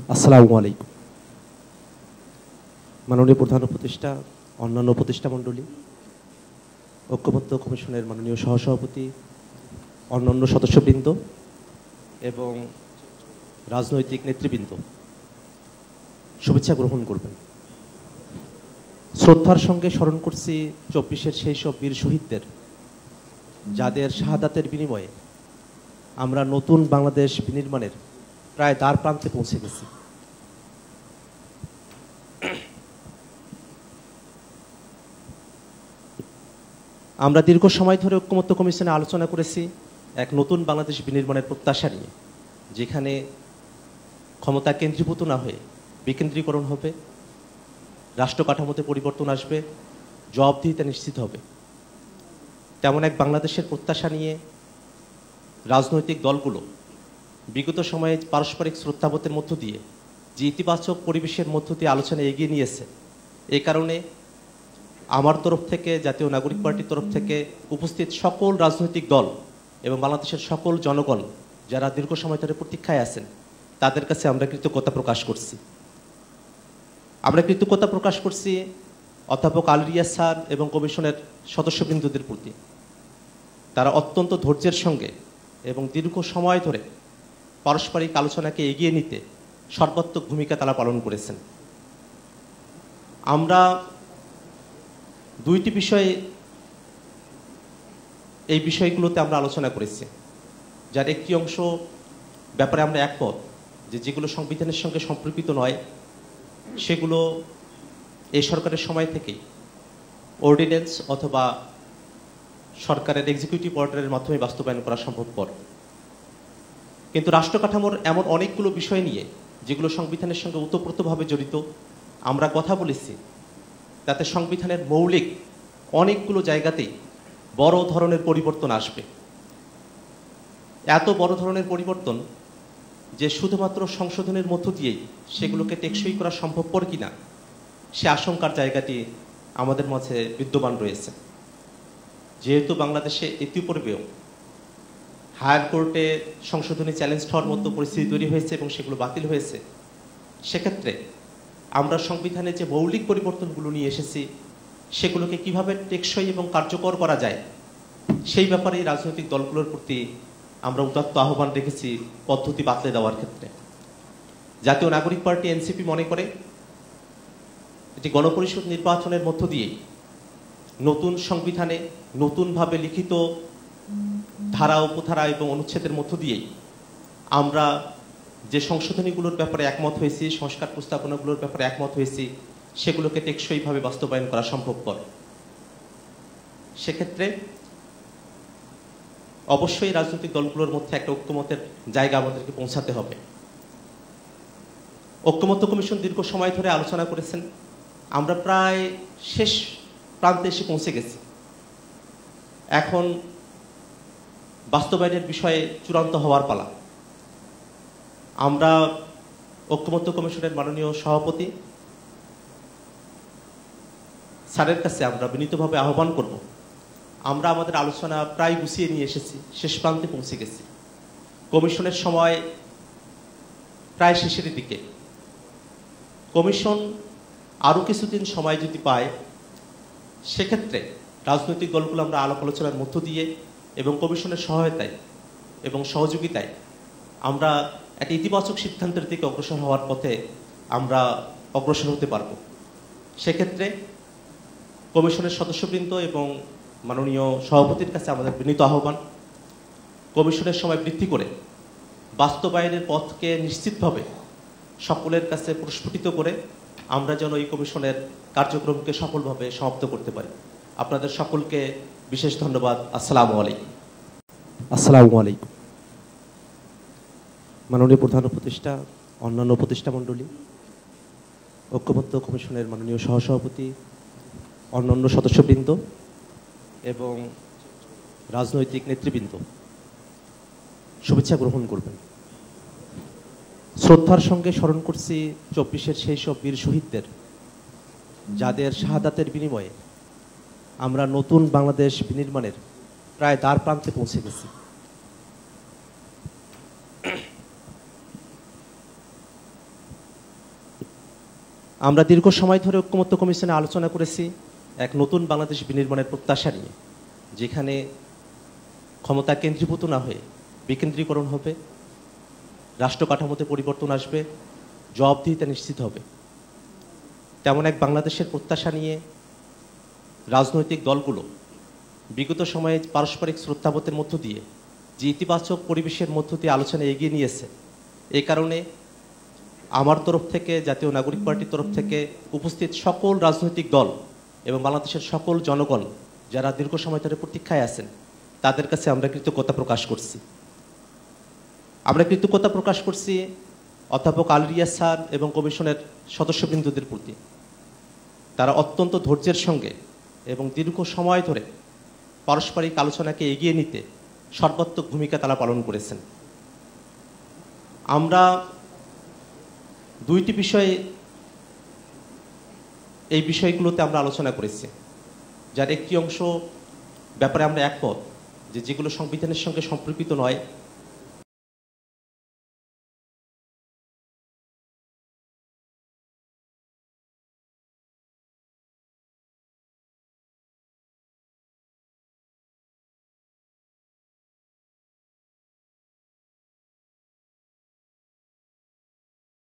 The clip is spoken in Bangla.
আসসালামু আলাইকুম। মাননীয় প্রধান উপদেষ্টা, অন্যান্য উপদেষ্টা মণ্ডলী, ঐক্যবদ্ধ কমিশনের মাননীয় সহসভাপতি, অন্যান্য সদস্যবৃন্দ এবং রাজনৈতিক নেতৃবৃন্দ, শুভেচ্ছা গ্রহণ করবেন। শ্রদ্ধার সঙ্গে স্মরণ করছি 24-এর সেই সব বীর শহীদদের, যাদের শাহাদাতের বিনিময়ে আমরা নতুন বাংলাদেশ বিনির্মাণের প্রায় দ্বার প্রান্তে পৌঁছে গেছি। আমরা দীর্ঘ সময় ধরে ঐক্যমত্য কমিশনে আলোচনা করেছি এক নতুন বাংলাদেশ বিনির্মাণের প্রত্যাশা নিয়ে, যেখানে ক্ষমতা কেন্দ্রীভূত না হয়ে বিকেন্দ্রীকরণ হবে, রাষ্ট্র কাঠামোতে পরিবর্তন আসবে, জবাবদিহিতা নিশ্চিত হবে। তেমন এক বাংলাদেশের প্রত্যাশা নিয়ে রাজনৈতিক দলগুলো বিগত সময়ে পারস্পরিক শ্রদ্ধাবোধের মধ্য দিয়ে যে ইতিবাচক পরিবেশের মধ্য দিয়ে আলোচনা এগিয়ে নিয়েছে, এই কারণে আমার তরফ থেকে, জাতীয় নাগরিক পার্টির তরফ থেকে উপস্থিত সকল রাজনৈতিক দল এবং বাংলাদেশের সকল জনগণ যারা দীর্ঘ সময় ধরে প্রতীক্ষায় আছেন, তাদের কাছে আমরা কৃতজ্ঞতা প্রকাশ করছি। আমরা কৃতজ্ঞতা প্রকাশ করছি অধ্যাপক আলী রিয়াজ স্যার এবং কমিশনের সদস্যবৃন্দদের প্রতি। তারা অত্যন্ত ধৈর্যের সঙ্গে এবং দীর্ঘ সময় ধরে পারস্পরিক আলোচনাকে এগিয়ে নিতে সর্বাত্মক ভূমিকা তারা পালন করেছেন। আমরা দুইটি বিষয়ে এই বিষয়গুলোতে আমরা আলোচনা করেছি, যার একটি অংশ ব্যাপারে আমরা একমত যে যেগুলো সংবিধানের সঙ্গে সম্পর্কিত নয়, সেগুলো এই সরকারের সময় থেকেই অর্ডিন্যান্স অথবা সরকারের এক্সিকিউটিভ অর্ডারের মাধ্যমে বাস্তবায়ন করা সম্ভবপর। কিন্তু রাষ্ট্র কাঠামোর এমন অনেকগুলো বিষয় নিয়ে যেগুলো সংবিধানের সঙ্গে ওতপ্রোতভাবে জড়িত, আমরা কথা বলেছি, তাতে সংবিধানের মৌলিক অনেকগুলো জায়গাতেই বড় ধরনের পরিবর্তন আসবে। এত বড় ধরনের পরিবর্তন যে শুধুমাত্র সংশোধনের মধ্য দিয়েই সেগুলোকে টেকসই করা সম্ভবপর কিনা, সে আশঙ্কার জায়গাটি আমাদের মাঝে বিদ্যমান রয়েছে। যেহেতু বাংলাদেশে ইতিপূর্বেও হায়ার কোর্টে সংশোধনী চ্যালেঞ্জ হওয়ার মতো পরিস্থিতি তৈরি হয়েছে এবং সেগুলো বাতিল হয়েছে, সেক্ষেত্রে আমরা সংবিধানে যে মৌলিক পরিবর্তনগুলো নিয়ে এসেছি, সেগুলোকে কিভাবে টেকসই এবং কার্যকর করা যায়, সেই ব্যাপারে রাজনৈতিক দলগুলোর প্রতি আমরা উদাত্ত আহ্বান রেখেছি পদ্ধতি বাতলে দেওয়ার ক্ষেত্রে। জাতীয় নাগরিক পার্টি এনসিপি মনে করে এটি গণপরিষদ নির্বাচনের মধ্য দিয়ে নতুন সংবিধানে নতুনভাবে লিখিত ধারা, উপধারা এবং অনুচ্ছেদের মধ্য দিয়েই আমরা যে সংশোধনীগুলোর ব্যাপারে একমত হয়েছি, সংস্কার প্রস্তাবনাগুলোর ব্যাপারে একমত হয়েছি, সেগুলোকে টেকসইভাবে বাস্তবায়ন করা সম্ভবপর। সেক্ষেত্রে অবশ্যই রাজনৈতিক দলগুলোর মধ্যে একটা ঐক্যমতের জায়গা আমাদেরকে পৌঁছাতে হবে। ঐক্যমত্য কমিশন দীর্ঘ সময় ধরে আলোচনা করেছেন, আমরা প্রায় শেষ প্রান্তে এসে পৌঁছে গেছি। এখন বাস্তবায়নের বিষয়ে চূড়ান্ত হওয়ার পালা। আমরা ঐক্যমত্য কমিশনের মাননীয় সভাপতি স্যারের কাছে আমরা বিনীতভাবে আহ্বান করব, আমরা আমাদের আলোচনা প্রায় গুছিয়ে নিয়ে এসেছি, শেষ প্রান্তে পৌঁছে গেছি। কমিশনের সময় প্রায় শেষের দিকে। কমিশন আরও কিছুদিন সময় যদি পায়, সেক্ষেত্রে রাজনৈতিক দলগুলো আমরা আলাপ আলোচনার মধ্য দিয়ে এবং কমিশনের সহায়তায় এবং সহযোগিতায় আমরা একটা ইতিবাচক সিদ্ধান্তের দিকে অগ্রসর হওয়ার পথে আমরা অগ্রসর হতে পারব। সেক্ষেত্রে কমিশনের সদস্যবৃন্দ এবং মাননীয় সভাপতির কাছে আমাদের বিনীত আহ্বান, কমিশনের সময় বৃদ্ধি করে বাস্তবায়নের পথকে নিশ্চিতভাবে সকলের কাছে প্রস্ফুটিত করে আমরা যেন এই কমিশনের কার্যক্রমকে সফলভাবে সমাপ্ত করতে পারি। আপনাদের সকলকে বিশেষ ধন্যবাদ। আসসালামু আলাইকুম। আসসালামু আলাইকুম। মাননীয় প্রধান উপদেষ্টা, অন্যান্য উপদেষ্টা মণ্ডলী, ঐক্যবদ্ধ কমিশনের মাননীয় সহসভাপতি, অন্যান্য সদস্যবৃন্দ এবং রাজনৈতিক নেতৃবৃন্দ, শুভেচ্ছা গ্রহণ করবেন। শ্রদ্ধার সঙ্গে স্মরণ করছি 24-এর সেই সব বীর শহীদদের, যাদের শাহাদাতের বিনিময়ে আমরা নতুন বাংলাদেশ বিনির্মাণের প্রায় দ্বার প্রান্তে পৌঁছে গেছি। আমরা দীর্ঘ সময় ধরে ঐক্যমত্য কমিশনে আলোচনা করেছি এক নতুন বাংলাদেশ বিনির্মাণের প্রত্যাশা নিয়ে, যেখানে ক্ষমতা কেন্দ্রীভূত না হয়ে বিকেন্দ্রীকরণ হবে, রাষ্ট্র কাঠামোতে পরিবর্তন আসবে, জবাবদিহিতা নিশ্চিত হবে। তেমন এক বাংলাদেশের প্রত্যাশা নিয়ে রাজনৈতিক দলগুলো বিগত সময়ে পারস্পরিক শ্রদ্ধাবোধের মধ্য দিয়ে যে ইতিবাচক পরিবেশের মধ্য দিয়ে আলোচনা এগিয়ে নিয়েছে, এই কারণে আমার তরফ থেকে, জাতীয় নাগরিক পার্টির তরফ থেকে উপস্থিত সকল রাজনৈতিক দল এবং বাংলাদেশের সকল জনগণ যারা দীর্ঘ সময় ধরে প্রতীক্ষায় আছেন, তাদের কাছে আমরা কৃতজ্ঞতা প্রকাশ করছি। আমরা কৃতজ্ঞতা প্রকাশ করছি অধ্যাপক আলী রিয়াজ স্যার এবং কমিশনের সদস্যবৃন্দদের প্রতি। তারা অত্যন্ত ধৈর্যের সঙ্গে এবং দীর্ঘ সময় ধরে পারস্পরিক আলোচনাকে এগিয়ে নিতে সর্বাত্মক ভূমিকা তারা পালন করেছেন। আমরা দুইটি বিষয়ে এই বিষয়গুলোতে আমরা আলোচনা করেছি, যার একটি অংশ ব্যাপারে আমরা একমত যে যেগুলো সংবিধানের সঙ্গে সম্পর্কিত নয়